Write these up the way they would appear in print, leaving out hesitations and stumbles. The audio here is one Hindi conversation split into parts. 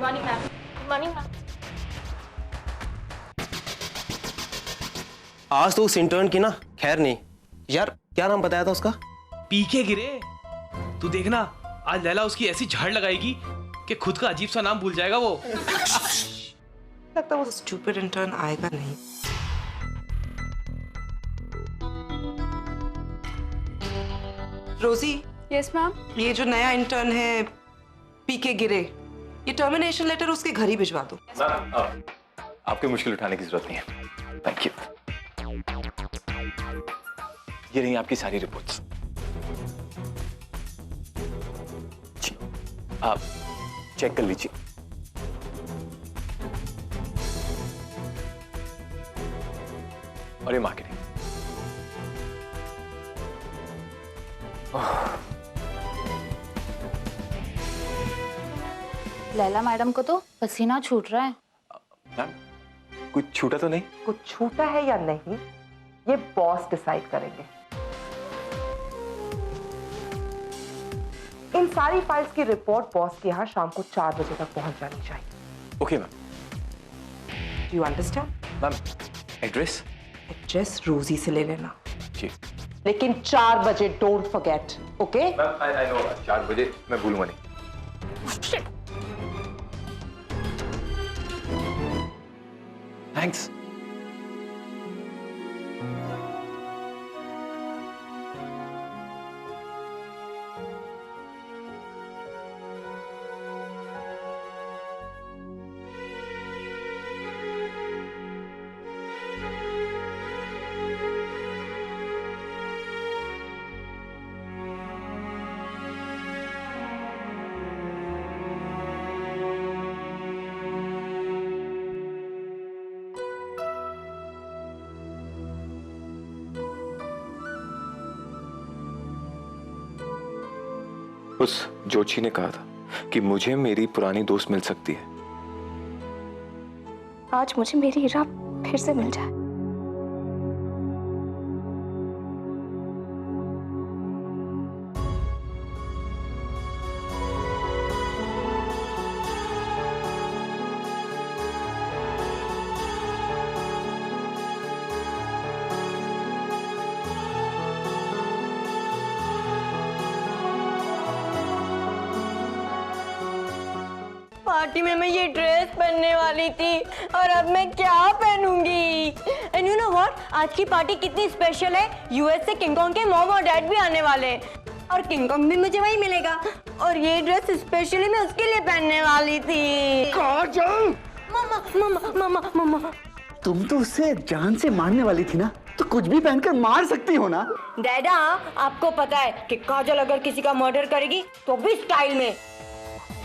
Morning ma'am. Good morning ma'am. आज तो उस इंटर्न की ना खैर नहीं यार। क्या नाम बताया था उसका? पीके गिरे। तू देखना आज लैला उसकी ऐसी झाड़ लगाएगी कि खुद का अजीब सा नाम भूल जाएगा वो। लगता है वो स्टूपिड इंटर्न आएगा नहीं। रोजी। Yes ma'am. ये जो नया इंटर्न है पीके गिरे, ये टर्मिनेशन लेटर उसके घर ही भिजवा दो। आपकी मुश्किल उठाने की जरूरत नहीं है, थैंक यू। ये रही आपकी सारी रिपोर्ट्स। जी, आप चेक कर लीजिए। और ये मार्केटिंग। लैला मैडम को तो पसीना छूट रहा है। मैम कुछ छूटा तो नहीं? कुछ छूटा है या नहीं ये बॉस डिसाइड करेंगे। इन सारी फाइल्स की रिपोर्ट बॉस के यहाँ शाम को 4 बजे तक पहुंच जानी चाहिए। Okay ma'am. Do you understand? Ma'am address? Address रोजी से ले लेना, जी लेकिन 4 बजे, don't forget. Okay ma'am, I know 4 बजे मैं भूलूंगा नहीं। थैंक्स। उस जोशी ने कहा था कि मुझे मेरी पुरानी दोस्त मिल सकती है। आज मुझे मेरी हीरा फिर से मिल जाए। पार्टी में मैं ये ड्रेस पहनने वाली थी और अब मैं क्या पहनूंगी। एंड यू नो व्हाट, आज की पार्टी कितनी स्पेशल है। यूएस से किंग कॉन्ग के मॉम और डैड भी आने वाले हैं और किंग कॉन्ग भी मुझे वही मिलेगा और ये ड्रेस स्पेशली मैं उसके लिए पहनने वाली थी। काजल, मामा मामा मामा मामा, तुम तो उससे जान से मारने वाली थी ना, तो कुछ भी पहनकर मार सकती हो ना। डैडा आपको पता है कि काजल अगर किसी का मर्डर करेगी तो भी स्टाइल में,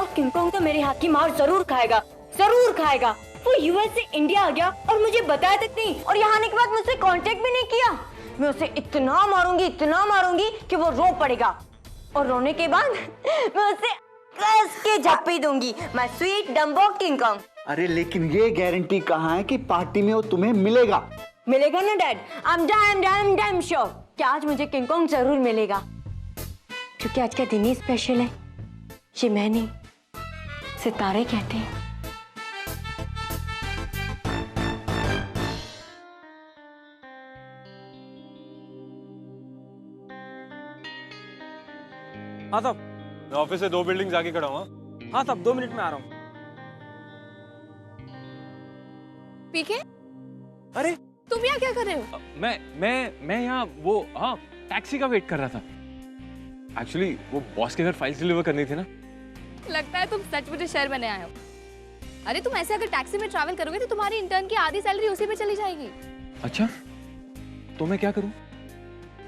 और किंग कॉन्ग तो मेरे हाथ की मार जरूर खाएगा, जरूर खाएगा। वो यूएस से इंडिया आ गया और मुझे बताया तक नहीं, और यहाँ आने के बाद मुझसे कांटेक्ट भी नहीं किया। मैं उसे इतना मारूंगी कि वो रो पड़ेगा और रोने के बाद मैं उसे कस के झप्पी दूंगी। My sweet Dumbo king Kong. अरे लेकिन ये गारंटी कहाँ है कि पार्टी में वो तुम्हें मिलेगा? मिलेगा ना dad, I am damn sure कि आज मुझे किंग कॉन्ग जरूर मिलेगा, क्योंकि आज का दिन ही स्पेशल है। ये मैं नहीं, सितारे कहते हैं। हाँ साहब, मैं ऑफिस से 2 बिल्डिंग्स आगे खड़ा हूँ। हाँ साहब, 2 मिनट में आ रहा हूँ। पीके, अरे तुम यहाँ क्या कर रहे हो? मैं यहाँ वो टैक्सी का वेट कर रहा था। एक्चुअली वो बॉस के घर फाइल्स डिलीवर करनी थी ना। लगता है तुम सच मुझे शहर में आए हो। अरे तुम ऐसे अगर टैक्सी में ट्रैवल करोगे तो तुम्हारी इंटर्न की आधी सैलरी उसी पे चली जाएगी। अच्छा, तो मैं क्या करूँ?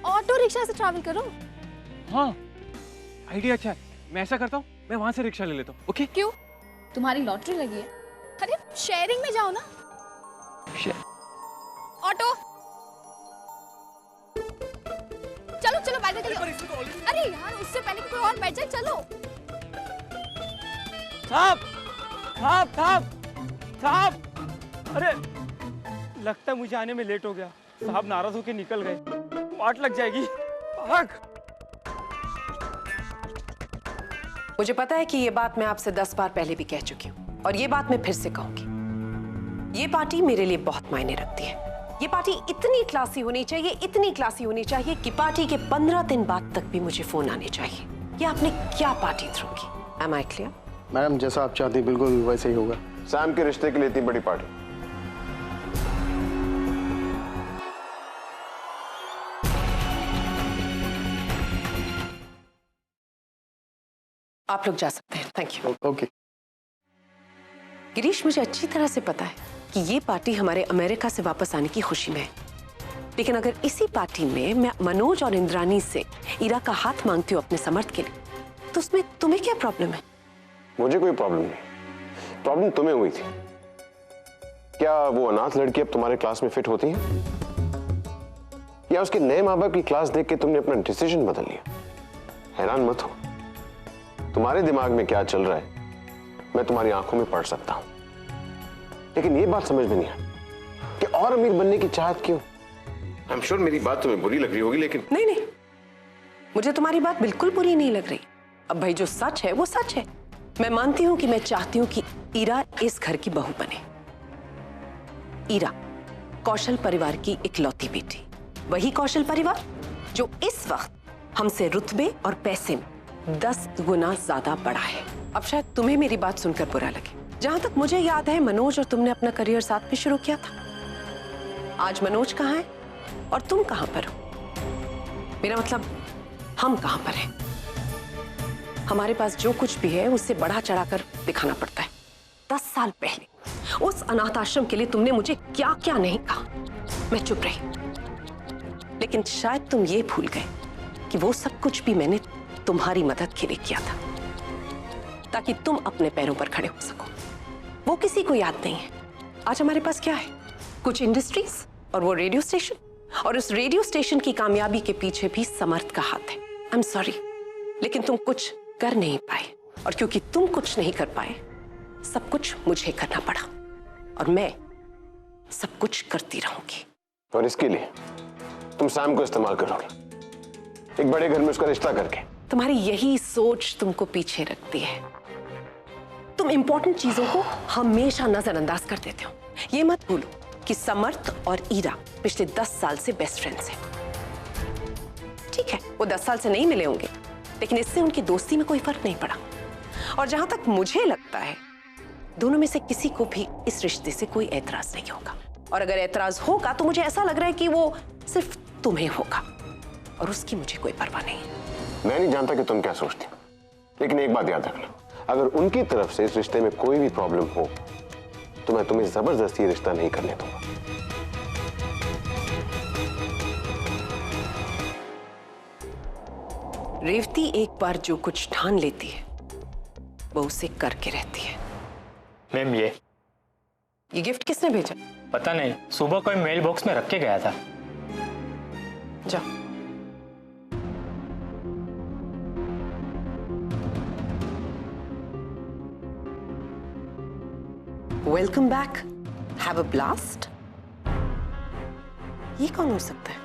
ऑटो रिक्शा से ट्रैवल करो। हाँ, आइडिया अच्छा है। मैं ऐसा करता हूँ, मैं वहां से रिक्शा ले लेता हूँ। ओके? क्यों? तुम्हारी लॉटरी लगी है। अरे शेयरिंग में जाओ ना। ऑटो, चलो चलो बैठ जाओ। अरे यार, उससे पहले कि कोई और बैठ जाए, चलो। साहब, अरे लगता है मुझे आने में लेट हो गया। साहब नाराज होकर निकल गए, वाट लग जाएगी। भाग। मुझे पता है कि ये बात मैं आपसे 10 बार पहले भी कह चुकी हूँ, और ये बात मैं फिर से कहूंगी, ये पार्टी मेरे लिए बहुत मायने रखती है। ये पार्टी इतनी क्लासी होनी चाहिए, इतनी क्लासी होनी चाहिए कि पार्टी के 15 दिन बाद तक भी मुझे फोन आने चाहिए। ये आपने क्या पार्टी थ्रो की? Am I clear? मैडम जैसा आप चाहती हैं बिल्कुल वैसे ही होगा। सैम के रिश्ते के लिए इतनी बड़ी पार्टी। आप लोग जा सकते हैं। Thank you. ओके। गिरीश, मुझे अच्छी तरह से पता है कि ये पार्टी हमारे अमेरिका से वापस आने की खुशी में है, लेकिन अगर इसी पार्टी में मैं मनोज और इंद्रानी से ईरा का हाथ मांगती हूँ अपने समर्थ के लिए, तो उसमें तुम्हें क्या प्रॉब्लम है? मुझे कोई प्रॉब्लम नहीं, प्रॉब्लम तुम्हें हुई थी। क्या वो अनाथ लड़की अब तुम्हारे क्लास में फिट होती है, या उसके नए माँ बाप की क्लास देख के तुमने अपना डिसीजन बदल लिया? हैरान मत हो, तुम्हारे दिमाग में क्या चल रहा है मैं तुम्हारी आंखों में पढ़ सकता हूं, लेकिन ये बात समझ में नहीं है कि और अमीर बनने की चाहत क्यों? आई एम श्योर मेरी बात तुम्हें बुरी लग रही होगी, लेकिन नहीं नहीं, मुझे तुम्हारी बात बिल्कुल बुरी नहीं लग रही। अब भाई जो सच है वो सच है। मैं मानती हूं कि मैं चाहती हूं कि ईरा इस घर की बहू बने। ईरा कौशल परिवार की इकलौती बेटी, वही कौशल परिवार जो इस वक्त हमसे रुतबे और पैसे में 10 गुना ज्यादा बड़ा है। अब शायद तुम्हें मेरी बात सुनकर बुरा लगे, जहां तक मुझे याद है मनोज और तुमने अपना करियर साथ में शुरू किया था। आज मनोज कहाँ है और तुम कहां पर हो? मेरा मतलब हम कहां पर हैं? हमारे पास जो कुछ भी है उससे बढ़ा चढ़ाकर दिखाना पड़ता है। 10 साल पहले उस अनाथ आश्रम के लिए तुमने मुझे क्या क्या नहीं कहा, मैं चुप रही। लेकिन शायद तुम ये भूल गए कि वो सब कुछ भी मैंने तुम्हारी मदद के लिए किया था, ताकि तुम अपने पैरों पर खड़े हो सको। वो किसी को याद नहीं है। आज हमारे पास क्या है? कुछ इंडस्ट्रीज और वो रेडियो स्टेशन, और उस रेडियो स्टेशन की कामयाबी के पीछे भी समर्थ का हाथ है। आई एम सॉरी, लेकिन तुम कुछ कर नहीं पाए, और क्योंकि तुम कुछ नहीं कर पाए सब कुछ मुझे करना पड़ा, और मैं सब कुछ करती रहूंगी। और इसके लिए तुम सैम को इस्तेमाल करोगे, एक बड़े घर में उसका रिश्ता करके? तुम्हारी यही सोच तुमको पीछे रखती है। तुम इंपॉर्टेंट चीजों को हमेशा नजरअंदाज कर देते हो। ये मत भूलो कि समर्थ और ईरा पिछले 10 साल से बेस्ट फ्रेंड्स हैं। ठीक है, वो 10 साल से नहीं मिले होंगे, लेकिन इससे उनकी दोस्ती में कोई फर्क नहीं पड़ा। और जहां तक मुझे लगता है दोनों में से किसी को भी इस रिश्ते से कोई ऐतराज नहीं होगा, और अगर ऐतराज होगा तो मुझे ऐसा लग रहा है कि वो सिर्फ तुम्हें होगा, और उसकी मुझे कोई परवाह नहीं। मैं नहीं जानता कि तुम क्या सोचती, लेकिन एक बात याद रखना, अगर उनकी तरफ से इस रिश्ते में कोई भी प्रॉब्लम हो तो मैं तुम्हें जबरदस्ती ये रिश्ता नहीं करने दूंगा। रेवती एक बार जो कुछ ठान लेती है वो उसे करके रहती है। मैम ये गिफ्ट किसने भेजा? पता नहीं, सुबह कोई मेल बॉक्स में रख के गया था। जाओ। Welcome back, have a blast. ये कौन हो सकता है?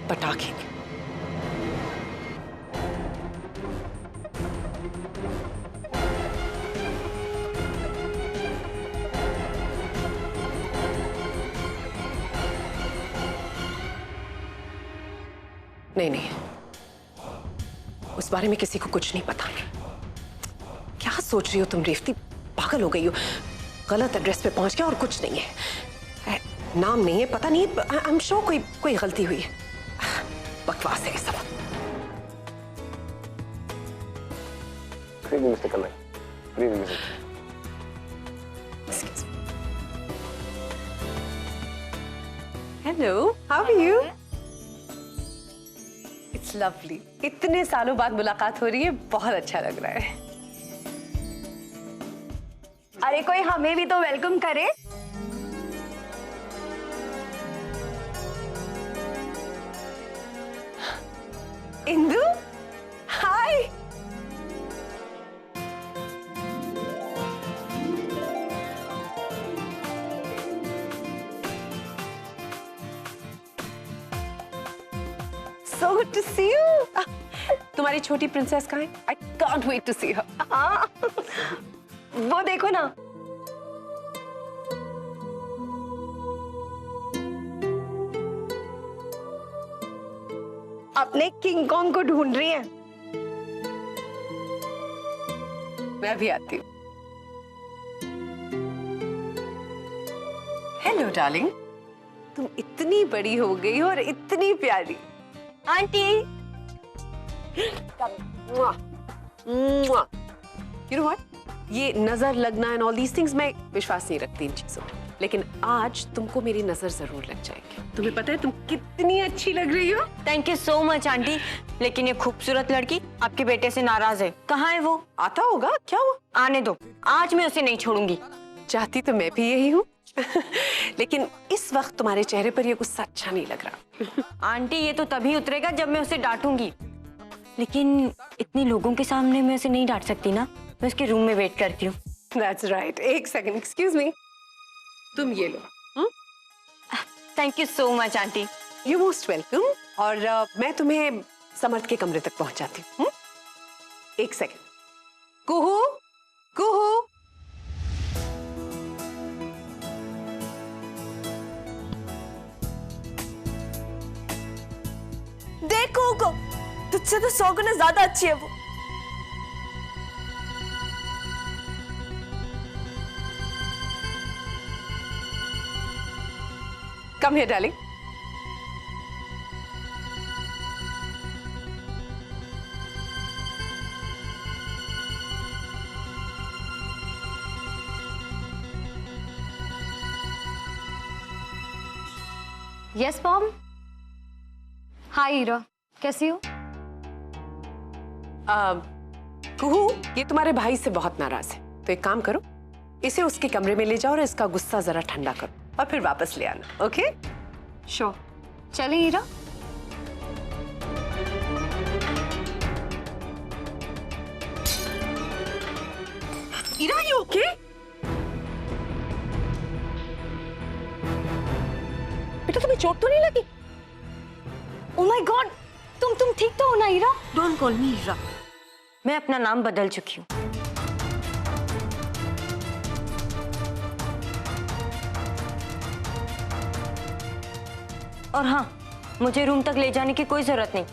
पटाखे। नहीं नहीं, उस बारे में किसी को कुछ नहीं पता। क्या सोच रही हो तुम रेवती? पागल हो गई हो? गलत एड्रेस पे पहुंच गया और कुछ नहीं है। नाम नहीं है, पता नहीं, आई एम श्योर कोई गलती हुई है। बकवास है ये सब। Hello, how are you? It's lovely. इतने सालों बाद मुलाकात हो रही है, बहुत अच्छा लग रहा है। अरे कोई हमें भी तो वेलकम करे। इंदु, हाय। so good to see you. तुम्हारी छोटी प्रिंसेस कहाँ है? I can't wait to see her. हाँ, वो देखो ना. अपने किंग कॉन्ग को ढूंढ रही है. मैं भी आती हूँ. हेलो डार्लिंग, तुम इतनी बड़ी हो गई हो और इतनी प्यारी. आंटी. You know what? ये नजर लगना एंड ऑल दीज थिंग्स मैं विश्वास नहीं रखती इन चीजों में, लेकिन आज तुमको मेरी नजर जरूर लग जाएगी. तुम्हें पता है तुम कितनी अच्छी लग रही हो. Thank you so much aunty. लेकिन ये खूबसूरत लड़की आपके बेटे से नाराज है. कहाँ है वो? आता होगा. क्या हुआ? आने दो, आज मैं उसे नहीं छोड़ूंगी. चाहती तो मैं भी यही हूँ. लेकिन इस वक्त तुम्हारे चेहरे पर ये गुस्सा अच्छा नहीं लग रहा. आंटी ये तो तभी उतरेगा जब मैं उसे डांटूंगी. लेकिन इतने लोगों के सामने मैं उसे नहीं डांट सकती ना. मैं उसके रूम में वेट करती हूँ. That's right. एक सेकंड, एक्सक्यूज मी. तुम ये लो. Thank you so much aunty. You most welcome. और मैं तुम्हें समर्थ के कमरे तक पहुंचाती हूँ. एक सेकंड. कुहू, कुहू. देखो को, तुझसे तो 100 गुना ज्यादा अच्छी है वो. Come here, darling. Yes mom. Hi Heera, कैसी हो? कुहू, ये तुम्हारे भाई से बहुत नाराज है, तो एक काम करो, इसे उसके कमरे में ले जाओ और इसका गुस्सा जरा ठंडा करो और फिर वापस ले आना. ओके? श्योर. चले हीरा. हीरा, you okay? बेटा तुम्हें चोट तो नहीं लगी? ओह माय गॉड, तुम ठीक तो हो ना हीरा? डोंट कॉल मी हीरा. मैं अपना नाम बदल चुकी हूँ. और हाँ, मुझे रूम तक ले जाने की कोई जरूरत नहीं.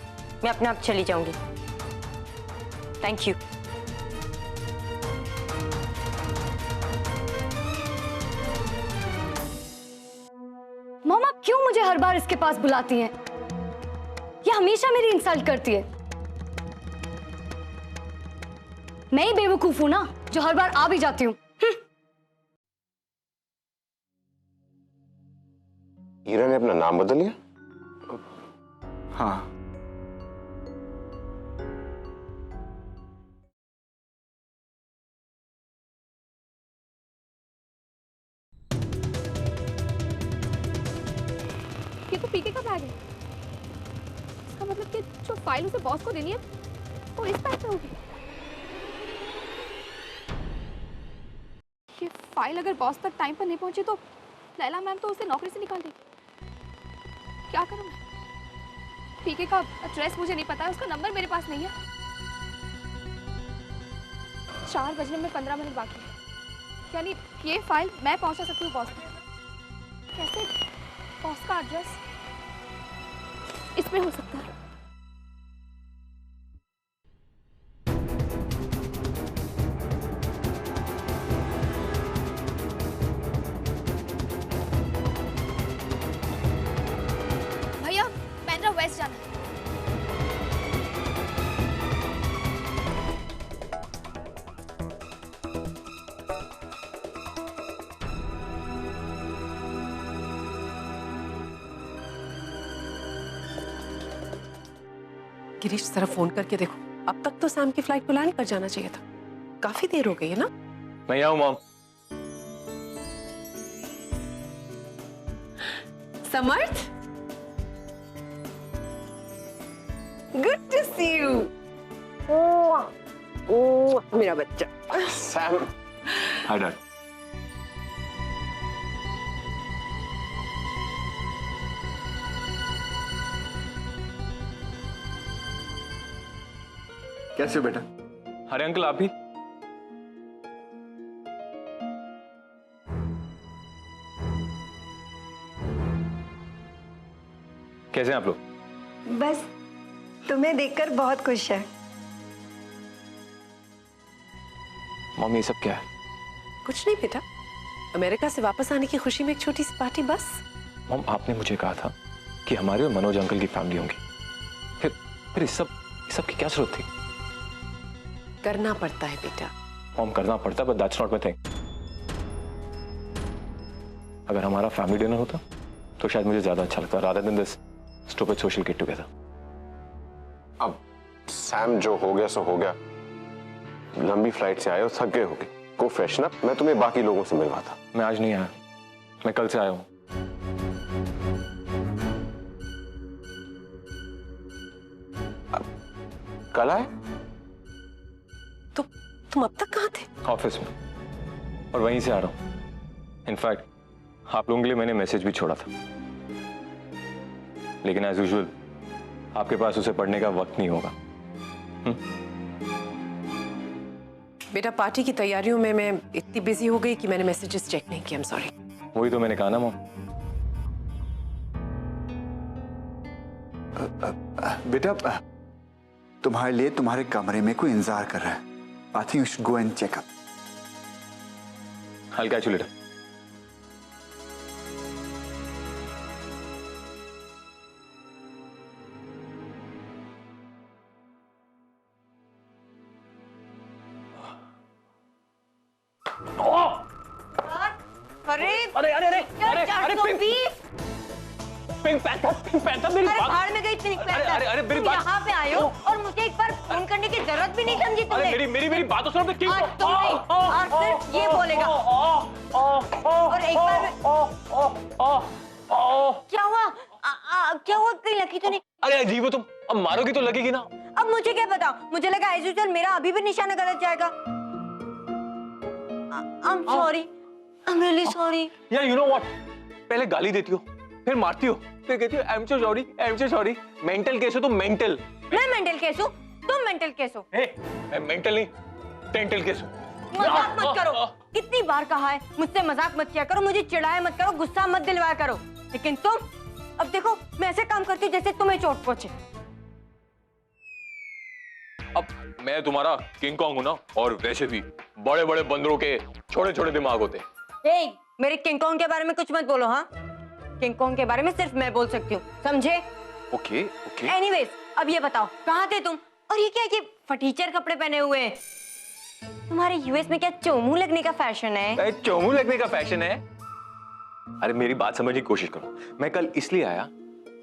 मैं अपने आप चली जाऊंगी. Thank you. मम्मा क्यों मुझे हर बार इसके पास बुलाती हैं? ये हमेशा मेरी इंसल्ट करती है. मैं ही बेवकूफ हूं ना जो हर बार आ भी जाती हूँ. हीरा ने अपना नाम बदल लिया? हाँ. ये तो पीके का बैग है. इसका मतलब कि जो फाइल उसे बॉस को देनी है वो इस बैग में होगी. ये फाइल अगर बॉस तक टाइम पर नहीं पहुंची तो लैला मैम तो उसे नौकरी से निकाल देगी. क्या करूं मैं? पीके का एड्रेस मुझे नहीं पता है, उसका नंबर मेरे पास नहीं है. 4 बजने में 15 मिनट बाकी है. यानी ये फाइल मैं पहुंचा सकती हूँ बॉस तक. कैसे? बॉस का एड्रेस इसमें हो सकता है. भैया बैंड्रा वेस्ट जाना है. गिरीश जरा फोन करके देखो. अब तक तो सैम की फ्लाइट को लैंड कर जाना चाहिए था. काफी देर हो गई है ना. मैं आऊँ mom. Samarth, good to see you. मेरा बच्चा. सैम. Hi dad. कैसे हो बेटा? अरे अंकल आप भी? कैसे हैं आप लोग? बस तुम्हें देखकर बहुत खुश है। मम्मी ये सब क्या है? कुछ नहीं बेटा, अमेरिका से वापस आने की खुशी में एक छोटी सी पार्टी बस। मम आपने मुझे कहा था कि हमारे और मनोज अंकल की फैमिली होंगी, फिर इस सब की क्या जरूरत थी? करना पड़ता है बेटा। मम करना पड़ता है, but that's not my thing. अगर हमारा फैमिली डिनर होता तो शायद मुझे ज्यादा अच्छा लगता, rather than this stupid social get together. अब सैम जो हो गया सो हो गया। लंबी फ्लाइट से आए हो, थक गए होगे, गो फ्रेशन अप। मैं तुम्हें बाकी लोगों से मिलवाता। मैं आज नहीं आया, मैं कल से आया हूं। कल आए? तो तुम अब तक कहाँ थे? ऑफिस में, और वहीं से आ रहा हूं। इनफैक्ट आप लोगों के लिए मैंने मैसेज भी छोड़ा था, लेकिन एज यूजुअल आपके पास उसे पढ़ने का वक्त नहीं होगा। बेटा पार्टी की तैयारियों में मैं इतनी बिजी हो गई कि मैंने मैसेजेस चेक नहीं किया। I am sorry. वही तो मैंने कहा ना मॉम। बेटा तुम्हारे लिए तुम्हारे कमरे में कोई इंतजार कर रहा है। I think you should go and check up. I'll catch you later. अरे अरे अरे अरे अरे अरे पिंक पैंथर मेरी बात। भाड़ में गई पिंक पैंथर। अरे अरे मेरी तुम बात। यहाँ पे आए हो और मुझे एक बार फोन करने की जरूरत भी नहीं समझी तुमने। अरे मेरी बात तो सुनो। तुम नहीं, और सिर्फ ये बोलेगा। और एक बार क्या हुआ? क्या हुआ? कहीं लगी तो नहीं? अरे अजीब हो तुम, अब मारोगी तो लगेगी ना। अब मुझे क्या पता, मुझे लगा एज यूजुअल मेरा अभी भी निशाना गलत जाएगा। I am sorry, I am really sorry. यार यू नो व्हाट, पहले गाली देती हो, फिर मारती हो, फिर कहती हो आई am so sorry, I am so sorry. Mental case हो तुम, मेंटल। मैं मेंटल केस हूँ, तुम मेंटल केस हो। मैं मेंटल नहीं, टेंटल केस हूँ। मजाक मत करो, कितनी बार कहा है मुझसे मजाक मत किया करो, मुझे चिढ़ाया मत करो, गुस्सा मत दिलवाया करो। लेकिन तुम, अब देखो मैं ऐसे काम करती हूँ जैसे तुम्हें चोट पहुंचे। अब मैं तुम्हारा किंग कॉन्ग हूं ना, और वैसे भी बड़े बड़े बंदरों के छोटे छोटे दिमाग होते हैं। मेरे किंग कॉन्ग के बारे में कुछ मत बोलो। हाँ, किंग कॉन्ग के बारे में सिर्फ मैं बोल सकती हूँ, समझे? Okay okay. एनीवेज, अब ये बताओ कहाँ थे तुम? और ये क्या, ये फटीचर कपड़े पहने हुए हैं? तुम्हारे यूएस में क्या चोमू लगने का फैशन है? चोमू लगने का फैशन है? अरे मेरी बात समझने की कोशिश करो। मैं कल इसलिए आया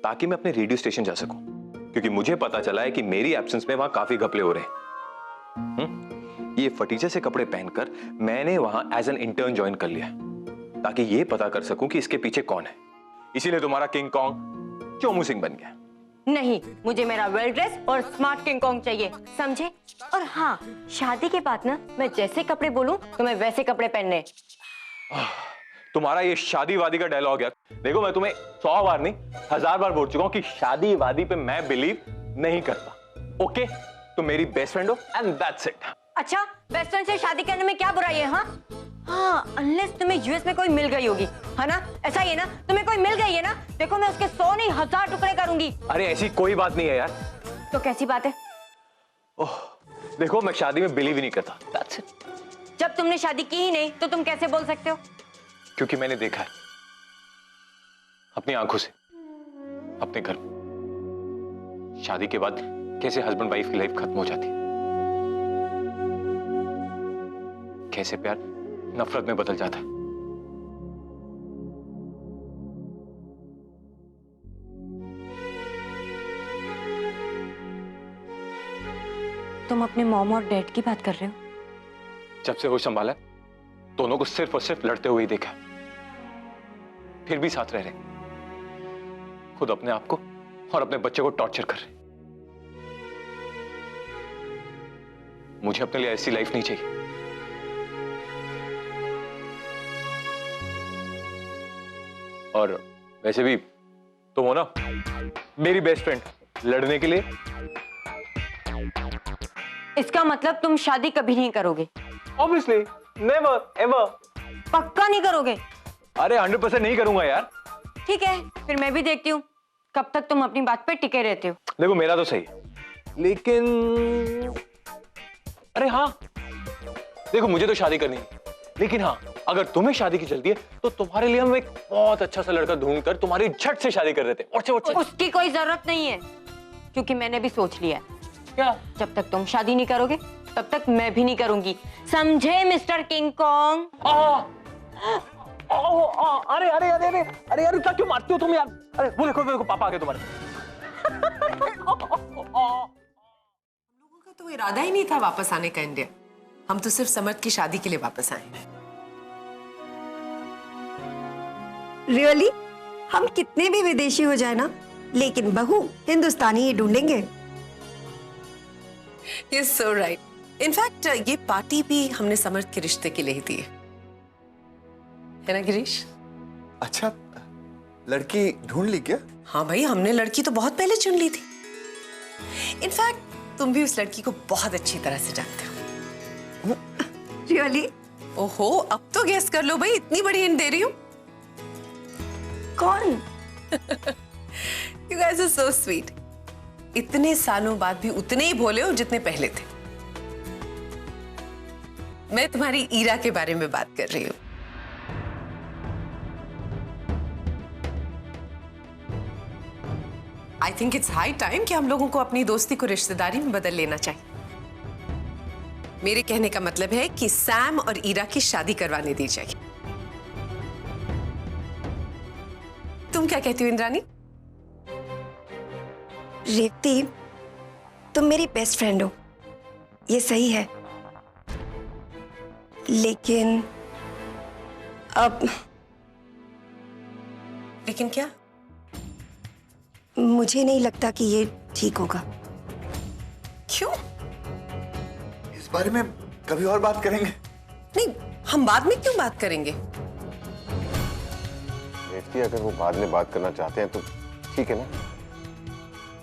ताकि मैं अपने रेडियो स्टेशन जा सकूं, क्योंकि मुझे पता चला है कि मेरी एब्सेंस में वहां काफी घपले हो रहे हैं। ये फटीचर से कपड़े पहनकर मैंने वहां एज एन इंटर्न ज्वाइन कर लिया, ताकि ये पता कर सकूं कि इसके पीछे कौन है। इसीलिए तुम्हारा किंग कॉन्ग चोमू सिंह बन गया। नहीं, मुझे मेरा वेल ड्रेस और स्मार्ट किंग कॉन्ग चाहिए, समझे? और हाँ, शादी के बाद ना मैं जैसे कपड़े बोलूं तुम्हें वैसे कपड़े पहनने। तुम्हारा ये शादी वादी का डायलॉग है। देखो मैं तुम्हें 100 बार नहीं 1000 बार बोल चुका हूं कि शादी वादी पे मैं बिलीव नहीं करता। ओके, तुम मेरी बेस्ट फ्रेंड हो एंड दैट्स इट। अच्छा, बेस्ट फ्रेंड से शादी करने में क्या बुराई है? हाँ, अनलेस तुम्हें यूएस में कोई मिल गई होगी, है ना? ऐसा ही है ना? तुम्हें कोई मिल गई है ना? देखो मैं उसके 100 नहीं 1000 टुकड़े करूंगी। अरे ऐसी कोई बात नहीं है यार। तो कैसी बात है? ओह, देखो मैं शादी में बिलीव ही नहीं करता, दैट्स इट। जब तुमने शादी की ही नहीं तो तुम कैसे बोल सकते हो? क्योंकि मैंने देखा है अपनी आंखों से, अपने घर में शादी के बाद कैसे हस्बैंड वाइफ की लाइफ खत्म हो जाती है, कैसे प्यार नफरत में बदल जाता है। तुम अपने मॉम और डैड की बात कर रहे हो? जब से होश संभाला है, दोनों को सिर्फ और सिर्फ लड़ते हुए ही देखा, फिर भी साथ रह रहे, खुद अपने आप को और अपने बच्चे को टॉर्चर कर रहे। मुझे अपने लिए ऐसी लाइफ नहीं चाहिए। और वैसे भी तुम हो ना मेरी बेस्ट फ्रेंड, लड़ने के लिए इसका मतलब तुम शादी कभी नहीं करोगे? Obviously never ever. पक्का नहीं करोगे? अरे 100% नहीं करूंगा यार। ठीक है, फिर मैं भी देखती हूँ कब तक तुम अपनी बात पे टिके रहते हो। देखो मेरा तो सही है, लेकिन अरे हाँ, देखो मुझे तो शादी करनी है, लेकिन हाँ अगर तुम्हें शादी की जल्दी है तो तुम्हारे लिए हम एक बहुत अच्छा सा लड़का ढूंढकर तुम्हारी झट से शादी कर देते हैं। उसकी कोई जरूरत नहीं है, क्योंकि मैंने भी सोच लिया है। क्या? जब तक तुम शादी नहीं करोगे तब तक मैं भी नहीं करूंगी, समझे मिस्टर किंग कॉन्ग? अरे अरे अरे अरे अरे यार क्या क्यों मारते हो तुम यार? अरे वो देखो पापा आ गए तुम्हारे। लोगों का तो इरादा ही नहीं था वापस आने का इंडिया। हम तो सिर्फ समर्थ की शादी के लिए वापस आए हैं। रियली? हम कितने भी विदेशी हो जाए ना, लेकिन बहू हिंदुस्तानी ही ढूंढेंगे। You're so right. इनफैक्ट ये पार्टी भी हमने समर्थ के रिश्ते के लिए ही दी है ना गिरीश? अच्छा, लड़की ढूंढ ली क्या? हाँ भाई, हमने लड़की तो बहुत पहले चुन ली थी। इनफैक्ट तुम भी उस लड़की को बहुत अच्छी तरह से जानते हो। रियली? ओहो, अब तो गेस कर लो भाई, इतनी बड़ी हिंट दे रही हूँ। कौन? You guys are so sweet. इतने सालों बाद भी उतने ही भोले हो जितने पहले थे। मैं तुम्हारी ईरा के बारे में बात कर रही हूँ। I think it's high time कि हम लोगों को अपनी दोस्ती को रिश्तेदारी में बदल लेना चाहिए। मेरे कहने का मतलब है कि सैम और ईरा की शादी करवाने दी जाए। तुम क्या कहती हो इंद्रानी? रेवती, तुम मेरी बेस्ट फ्रेंड हो, ये सही है, लेकिन अब लेकिन क्या? मुझे नहीं लगता कि ये ठीक होगा। क्यों? इस बारे में कभी और बात करेंगे। नहीं, हम बाद में क्यों बात करेंगे? रेवती, अगर वो बाद में बात करना चाहते हैं तो ठीक है ना,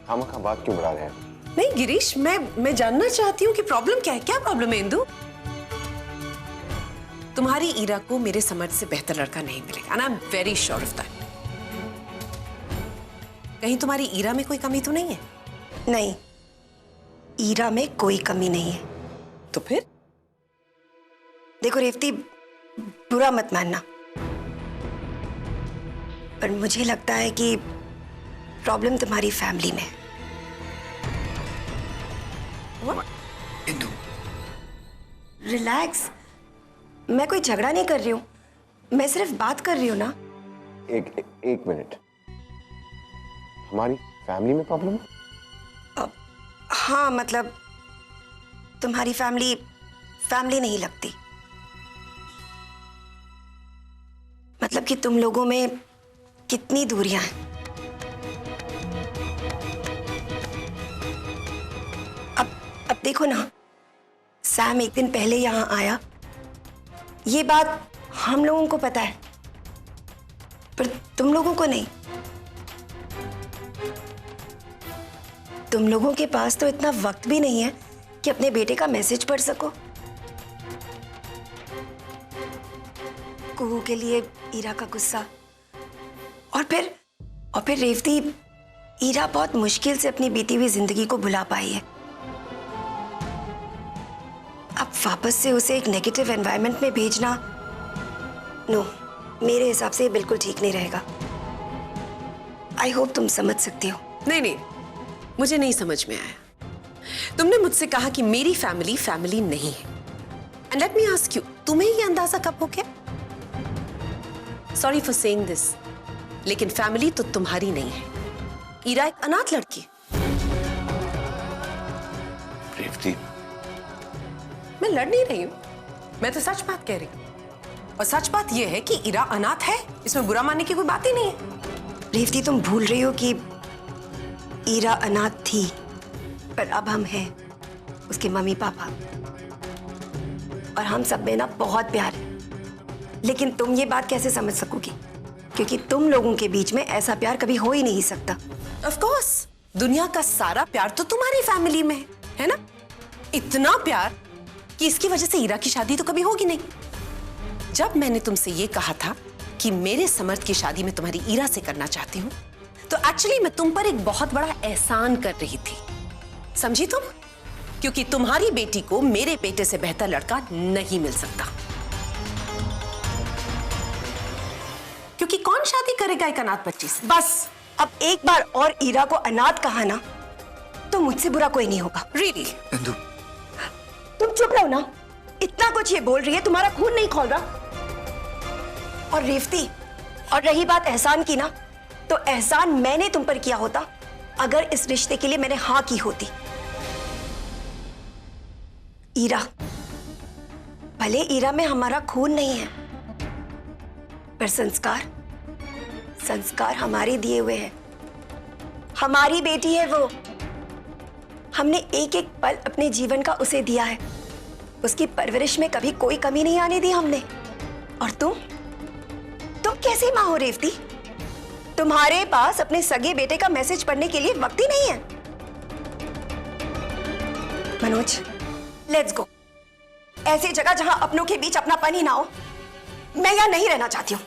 खामखा बात क्यों बढ़ा रहे हैं? नहीं गिरीश, मैं जानना चाहती हूँ कि प्रॉब्लम क्या है। क्या प्रॉब्लम है इंदु? तुम्हारी ईरा को मेरे समझ से बेहतर लड़का नहीं मिलेगा, and I'm very sure of that. कहीं तुम्हारी ईरा में कोई कमी तो नहीं है? नहीं, ईरा में कोई कमी नहीं है। तो फिर? देखो रेवती, बुरा मत मानना, पर मुझे लगता है कि प्रॉब्लम तुम्हारी फैमिली में है। इंदु, रिलैक्स, मैं कोई झगड़ा नहीं कर रही हूँ, मैं सिर्फ बात कर रही हूँ ना। एक मिनट, हमारी फैमिली में प्रॉब्लम है? हाँ, मतलब तुम्हारी फैमिली नहीं लगती। मतलब कि तुम लोगों में कितनी दूरियां हैं। अब देखो ना, सैम एक दिन पहले यहां आया, ये बात हम लोगों को पता है, पर तुम लोगों को नहीं। तुम लोगों के पास तो इतना वक्त भी नहीं है कि अपने बेटे का मैसेज पढ़ सको। कुहू के लिए ईरा का गुस्सा, और फिर रेवती, ईरा बहुत मुश्किल से अपनी बीती हुई जिंदगी को भुला पाई है। अब वापस से उसे एक नेगेटिव एनवायरनमेंट में भेजना, नो, मेरे हिसाब से ये बिल्कुल ठीक नहीं रहेगा। आई होप तुम समझ सकती हो। नहीं, मुझे नहीं समझ में आया। तुमने मुझसे कहा कि मेरी फैमिली नहीं है, and let me ask you, तुम्हें ये अंदाजा कब हो गया? सॉरी फॉर सेइंग दिस, लेकिन फैमिली तो तुम्हारी नहीं है। ईरा एक अनाथ लड़की। रेवती, मैं लड़ नहीं रही हूं, मैं तो सच बात कह रही हूं, और सच बात यह है कि ईरा अनाथ है, इसमें बुरा मानने की कोई बात ही नहीं है। रेवती, तुम भूल रही हो कि ईरा अनाथ थी, पर अब हम हैं उसके मम्मी पापा, और हम सब में ना बहुत प्यार है। लेकिन तुम ये बात कैसे समझ सकोगी, क्योंकि तुम लोगों के बीच में ऐसा प्यार कभी हो ही नहीं सकता। ऑफ कोर्स, दुनिया का सारा प्यार तो तुम्हारी फैमिली में है ना? इतना प्यार कि इसकी वजह से ईरा की शादी तो कभी होगी नहीं। जब मैंने तुमसे ये कहा था कि मेरे समर्थ की शादी मैं तुम्हारी ईरा से करना चाहती हूँ, तो एक्चुअली मैं तुम पर एक बहुत बड़ा एहसान कर रही थी, समझी तुम? क्योंकि तुम्हारी बेटी को मेरे बेटे से बेहतर लड़का नहीं मिल सकता। क्योंकि कौन शादी करेगा एक अनाथ बच्ची से? बस अब एक बार और ईरा को अनाथ कहा ना तो मुझसे बुरा कोई नहीं होगा। रियली? इंदु, तुम चुप रहो ना, इतना कुछ ये बोल रही है, तुम्हारा खून नहीं खौल रहा। और रेवती, और रही बात एहसान की ना, तो एहसान मैंने तुम पर किया होता अगर इस रिश्ते के लिए मैंने हाँ की होती। ईरा, भले ईरा में हमारा खून नहीं है, पर संस्कार हमारे दिए हुए हैं। हमारी बेटी है वो, हमने एक एक पल अपने जीवन का उसे दिया है। उसकी परवरिश में कभी कोई कमी नहीं आने दी हमने। और तुम कैसी माँ हो रेवती? तुम्हारे पास अपने सगे बेटे का मैसेज पढ़ने के लिए वक्त ही नहीं है। Manoj, let's go. ऐसी जगह जहां अपनों के बीच अपनापन ही ना हो, मैं यहां नहीं रहना चाहती हूँ।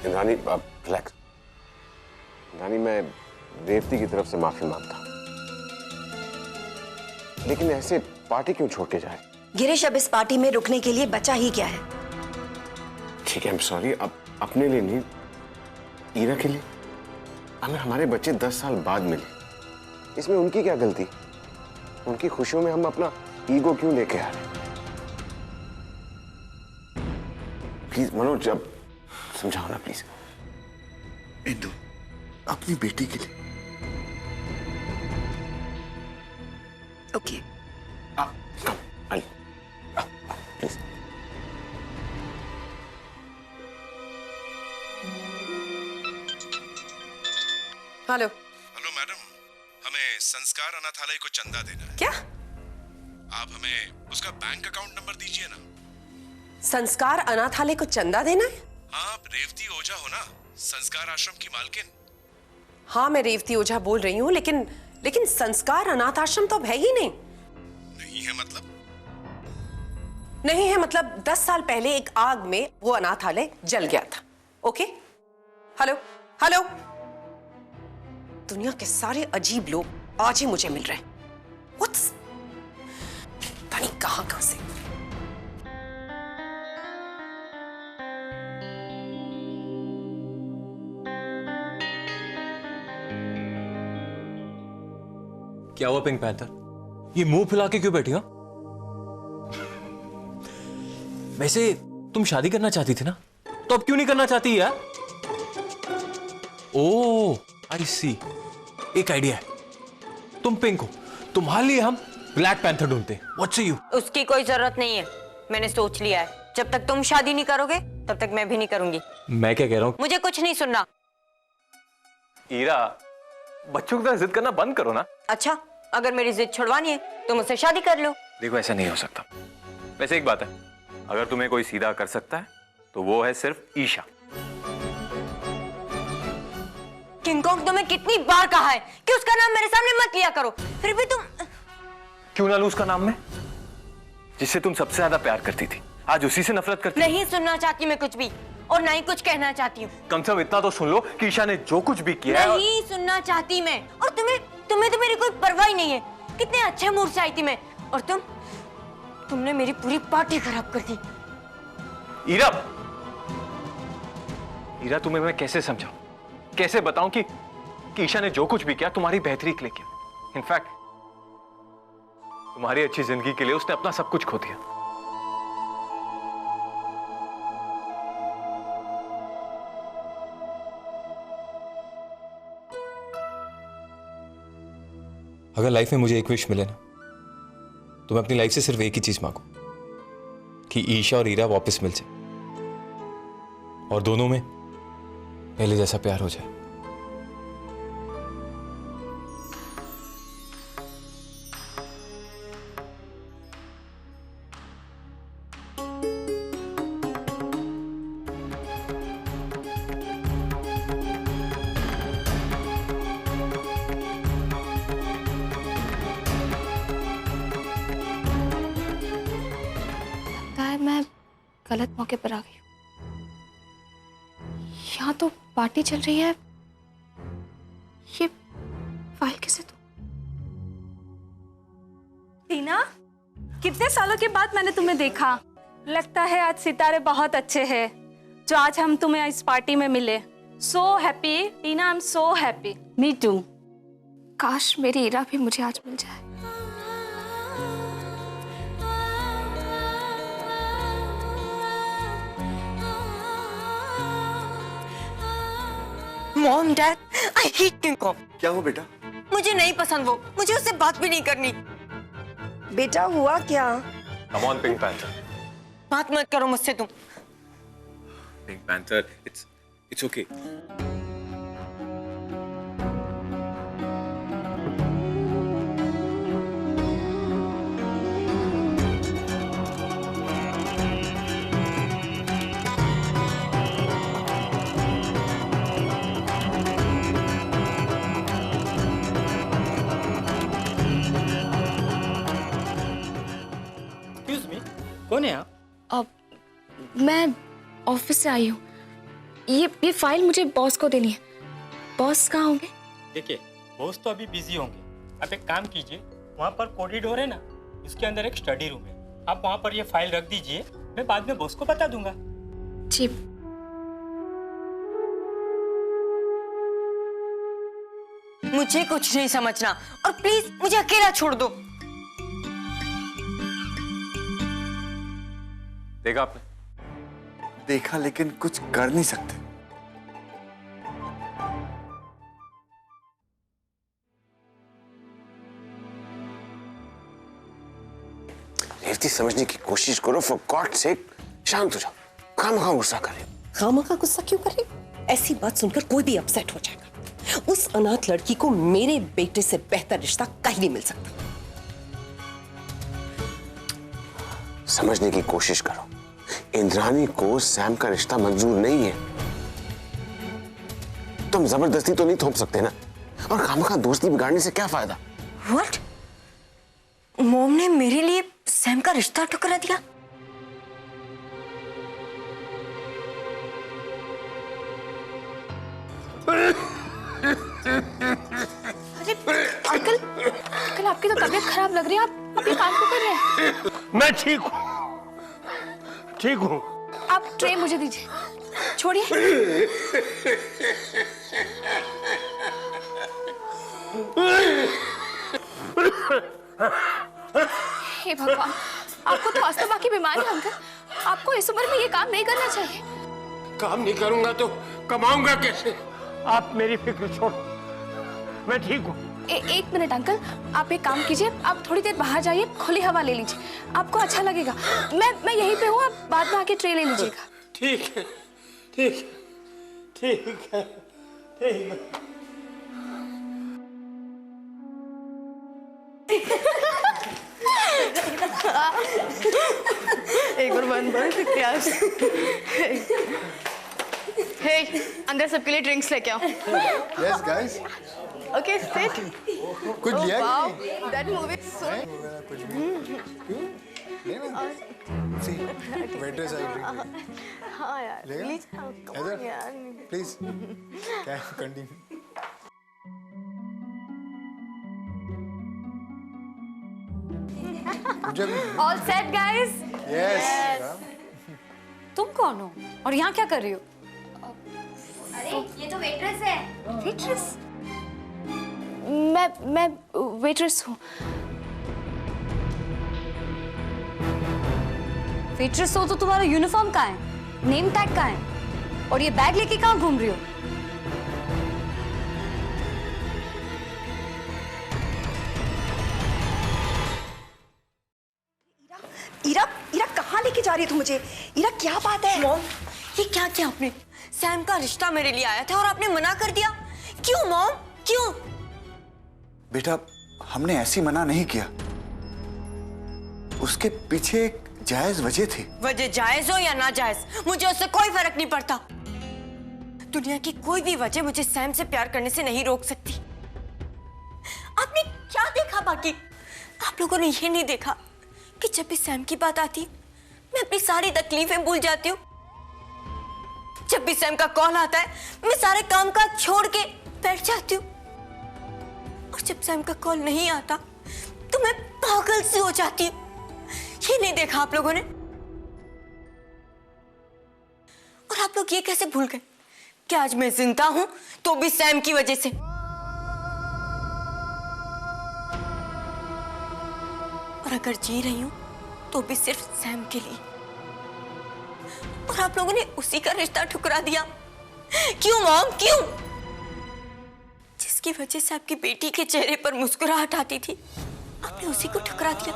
इंद्राणी, रिलैक्स। इंद्राणी, मैं रेवती की तरफ से माफी मांगता हूं, लेकिन ऐसे पार्टी क्यों छोड़ के जाए? गिरीश, अब इस पार्टी में रुकने के लिए बचा ही क्या है? ठीक है, आई एम सॉरी। अब अपने लिए नहीं, ईरा के लिए। हमें हमारे बच्चे 10 साल बाद मिले, इसमें उनकी क्या गलती? उनकी खुशियों में हम अपना ईगो क्यों लेके आ रहे? प्लीज मनोज, अब समझाओ ना प्लीज। इंदु, अपनी बेटी के लिए। Okay, please. Hello. Hello madam, हमें संस्कार अनाथालय को चंदा देना है। क्या? आप हमें उसका बैंक अकाउंट नंबर दीजिए ना। संस्कार अनाथालय को चंदा देना है? आप रेवती ओझा हो ना, संस्कार आश्रम की मालकिन। हाँ, मैं रेवती ओझा बोल रही हूँ, लेकिन संस्कार अनाथ आश्रम तो अब है ही नहीं। नहीं है मतलब? नहीं है मतलब 10 साल पहले एक आग में वो अनाथालय जल गया था। ओके? Hello hello. दुनिया के सारे अजीब लोग आज ही मुझे मिल रहे हैं। What's? पता नहीं कहां से। क्या हुआ पिंक पैंथर? ये मुंह फुला के क्यों बैठी हो? वैसे तुम शादी करना चाहती थी ना, तो अब क्यों नहीं करना चाहती यार? ओह, आई सी। एक आइडिया है। तुम पिंक हो, तुम्हारे लिए हम ब्लैक पैंथर ढूंढते हैं। व्हाट से यू? उसकी कोई जरूरत नहीं है, मैंने सोच लिया है। जब तक तुम शादी नहीं करोगे तब तक मैं भी नहीं करूंगी। मैं क्या कह रहा हूं? मुझे कुछ नहीं सुनना। ईरा, बच्चों की तरह जिद करना बंद करो ना। अच्छा, अगर मेरी जिद छुड़वानी है तो मुझसे शादी कर लो। देखो, ऐसा नहीं हो सकता। वैसे एक बात है, अगर तुम्हें कोई सीधा कर सकता है तो वो है सिर्फ ईशा। किंगकॉन्ग, तुम्हें कितनी बार कहा है कि उसका नाम मेरे सामने मत लिया करो, फिर भी तुम। क्यों ना लूं उसका नाम मैं, जिससे तुम सबसे ज्यादा प्यार करती थी, आज उसी से नफरत करती। नहीं सुनना चाहती मैं कुछ भी, और ना ही कुछ कहना चाहती हूँ। कम से कम इतना तो सुन लो कि ईशा ने जो कुछ भी किया है। नहीं सुनना चाहती मैं। और तुम्हें तो मेरी कोई परवाह ही नहीं है। कितने अच्छे मूड से आई थी मैं, और तुमने मेरी पूरी पार्टी खराब कर दी। ईरा, तुम्हें मैं कैसे समझाऊं, कैसे बताऊं कि ईशा ने जो कुछ भी किया तुम्हारी बेहतरी के लिए किया। इनफैक्ट तुम्हारी अच्छी जिंदगी के लिए उसने अपना सब कुछ खो दिया। अगर लाइफ में मुझे एक विश मिले ना, तो मैं अपनी लाइफ से सिर्फ एक ही चीज मांगू, कि ईशा और ईरा वापस मिल जाए और दोनों में पहले जैसा प्यार हो जाए। गलत मौके पर आ गई हूँ। यहाँ तो पार्टी चल रही है, ये फाइल किसे दूँ? टीना, कितने सालों के बाद मैंने तुम्हें देखा। लगता है आज सितारे बहुत अच्छे हैं जो आज हम तुम्हें इस पार्टी में मिले। So happy Tina, I am so happy. Me too. काश मेरी ईरा भी मुझे आज मिल जाए। Mom, dad, I hate King Kong. क्या हो बेटा? मुझे नहीं पसंद वो, मुझे उससे बात भी नहीं करनी। बेटा हुआ क्या? Come on, Pink Panther. बात मत करो मुझसे तुम। Pink Panther, it's okay. Excuse me, कौन है आप? अब मैं ऑफिस से आई हूँ। ये फाइल मुझे बॉस को देनी है। बॉस कहाँ होंगे? देखिए, बॉस तो अभी बिजी होंगे। आप एक काम कीजिए, वहाँ पर कॉरिडोर है ना, उसके अंदर एक स्टडी रूम है। आप वहाँ पर ये फाइल रख दीजिए, मैं बाद में बॉस को बता दूंगा। जी। मुझे कुछ नहीं समझना और प्लीज मुझे अकेला छोड़ दो। देखा आपने? देखा, लेकिन कुछ कर नहीं सकते। रेवती, समझने की कोशिश करो, फॉर गॉड सेक। शांत हो जाओ, खामखा गुस्सा कर रहे हो। खामखा गुस्सा क्यों कर रही हो? ऐसी बात सुनकर कोई भी अपसेट हो जाएगा। उस अनाथ लड़की को मेरे बेटे से बेहतर रिश्ता कहीं नहीं मिल सकता। समझने की कोशिश करो, इंद्राणी को सैम का रिश्ता मंजूर नहीं है। तुम जबरदस्ती तो नहीं थोप सकते ना, और खामखा दोस्ती बिगाड़ने से क्या फायदा? व्हाट? मॉम ने मेरे लिए सैम का रिश्ता ठुकरा दिया? अरे अंकल, आपकी तो तबीयत खराब लग रही है। आप अभी काम क्यों कर रहे हैं? मैं ठीक हूँ, ठीक हूँ। आप ट्रे मुझे दीजिए। छोड़िए। हे भगवान, आपको तो अस्थमा की बीमारी है अंकल। आपको इस उम्र में ये काम नहीं करना चाहिए। काम नहीं करूंगा तो कमाऊंगा कैसे? आप मेरी फिक्र छोड़ो, मैं ठीक हूँ। एक मिनट अंकल, आप एक काम कीजिए, आप थोड़ी देर बाहर जाइए, खुली हवा ले लीजिए, आपको अच्छा लगेगा। मैं यहीं पे हूँ, आप बाद में आके ट्रे ले लीजिएगा। ठीक है, ठीक है, ठीक है, ठीक है। एक बार बंद कर क्या? हे, अंदर सबके लिए ड्रिंक्स लेके आओ। Yes guys. Okay, sit. कुछ लिया? Wow, that movie so. Waiters I drink. हाँ यार, please please can continue. All set guys? Yes. तुम कौन हो और यहाँ क्या कर रही हो? अरे ये तो वेट्रेस है। वेट्रेस? मैं वेट्रेस हूँ। वेट्रेस हो तो तुम्हारा यूनिफॉर्म कहाँ है? नेम टैग कहाँ है? और ये बैग लेके कहाँ घूम रही हो? ईरा, ईरा कहाँ लेके जा रही है तू मुझे? ईरा क्या बात है? मॉम, ये क्या किया आपने? सैम का रिश्ता मेरे लिए आया था और आपने मना कर दिया। क्यों मॉम, क्यों? बेटा, हमने ऐसी मना नहीं किया। उसके पीछे एक जायज वजह थी। वजह जायज हो या ना जायज, मुझे उससे कोई फर्क नहीं पड़ता। दुनिया की कोई भी वजह मुझे सैम से प्यार करने से नहीं रोक सकती। आपने क्या देखा बाकी? आप लोगों ने ये नहीं देखा कि जब भी सैम की बात आती मैं अपनी सारी तकलीफें भूल जाती हूँ। जब भी सैम का कॉल आता है मैं सारे काम काज छोड़ के बैठ जाती हूँ, और जब सैम का कॉल नहीं आता तो मैं पागल सी हो जाती हूँ। ये नहीं देखा आप लोगों ने? और आप लोग ये कैसे भूल गए कि आज मैं जिंदा हूं तो भी सैम की वजह से। और अगर जी रही हूं तो भी सिर्फ सैम के लिए। और आप लोगों ने उसी का रिश्ता ठुकरा दिया। क्यों मॉम, क्यों? जिसकी वजह से आपकी बेटी के चेहरे पर मुस्कुराहट आती थी, आपने उसी को ठुकरा दिया।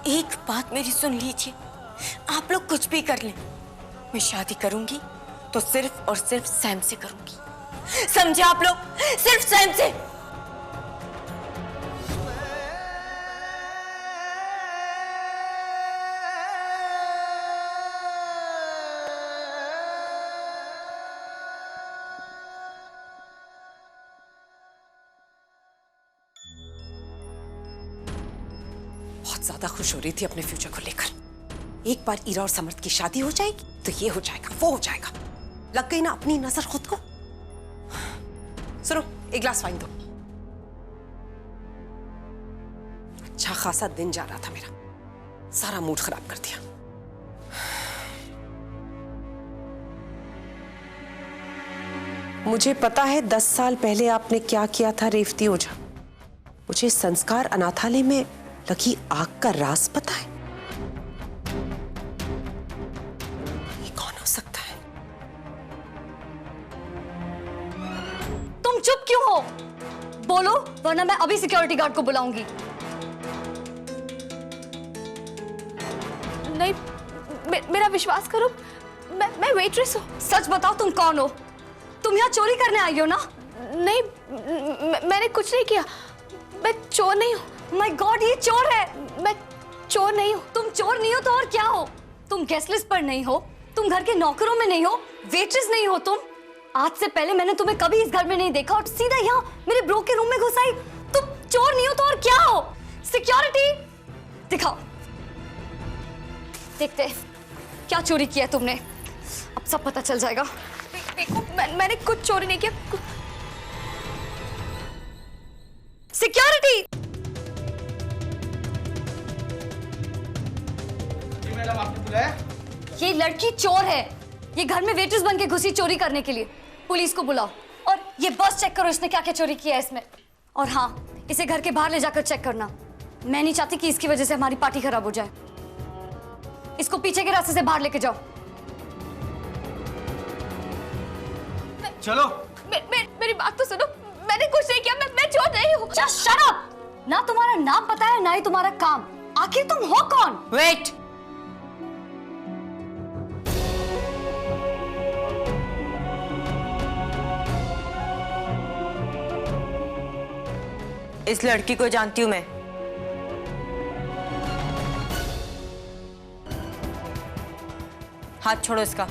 एक बात मेरी सुन लीजिए, आप लोग कुछ भी कर लें, मैं शादी करूंगी तो सिर्फ और सिर्फ सैम से करूंगी। समझे आप लोग? सिर्फ सैम से। बहुत ज्यादा खुश हो रही थी अपने फ्यूचर को लेकर। एक बार ईरा और समर्थ की शादी हो जाएगी तो ये हो जाएगा, वो हो जाएगा। लग गई ना अपनी नजर खुद को। सुनो, एक गिलास वाइन दो। अच्छा खासा दिन जा रहा था मेरा, सारा मूड खराब कर दिया। मुझे पता है 10 साल पहले आपने क्या किया था रेवती ओझा। मुझे संस्कार अनाथालय में लगी आग का राज पता है। ये कौन हो सकता है? तुम चुप क्यों हो? बोलो, वरना मैं अभी सिक्योरिटी गार्ड को बुलाऊंगी। नहीं, मेरा विश्वास करो, मैं वेट्रेस हूँ। सच बताओ, तुम कौन हो? तुम यहाँ चोरी करने आई हो ना? नहीं, मैंने कुछ नहीं किया। मैं चोर नहीं हूँ। माय गॉड, ये चोर है। मैं चोर नहीं हूँ। तुम चोर नहीं हो तो और क्या हो? तुम गेस्ट लिस्ट पर नहीं हो, तुम घर के नौकरों में नहीं हो, वेट्रेस नहीं हो तुम। आज से पहले मैंने तुम्हें कभी इस घर में नहीं देखा और सीधा यहाँ मेरे ब्रो के रूम में घुस आई। तुम चोर नहीं हो तो और क्या हो? सिक्योरिटी दिखाओ, देखते क्या चोरी किया तुमने। अब सब पता चल जाएगा। देखो, मैंने कुछ चोरी नहीं किया। सिक्योरिटी! मैडम, आपने बुलाया? ये लड़की चोर है। ये घर में वेट्रेस बन के घुसी चोरी करने के लिए। पुलिस को बुलाओ और ये बस चेक करो, इसने क्या क्या चोरी किया है इसमें। और हाँ, इसे घर के बाहर ले जाकर चेक करना। मैं नहीं चाहती कि इसकी वजह से हमारी पार्टी खराब हो जाए। इसको पीछे के रास्ते से बाहर लेके जाओ। चलो। मेरी बात तो सुनो, मैंने कुछ नहीं किया। मैं चोर नहीं हूँ। Just shut up! ना तुम्हारा नाम पता है ना ही तुम्हारा काम। आखिर तुम हो कौन? वेट, इस लड़की को जानती हूं मैं। हाथ छोड़ो इसका।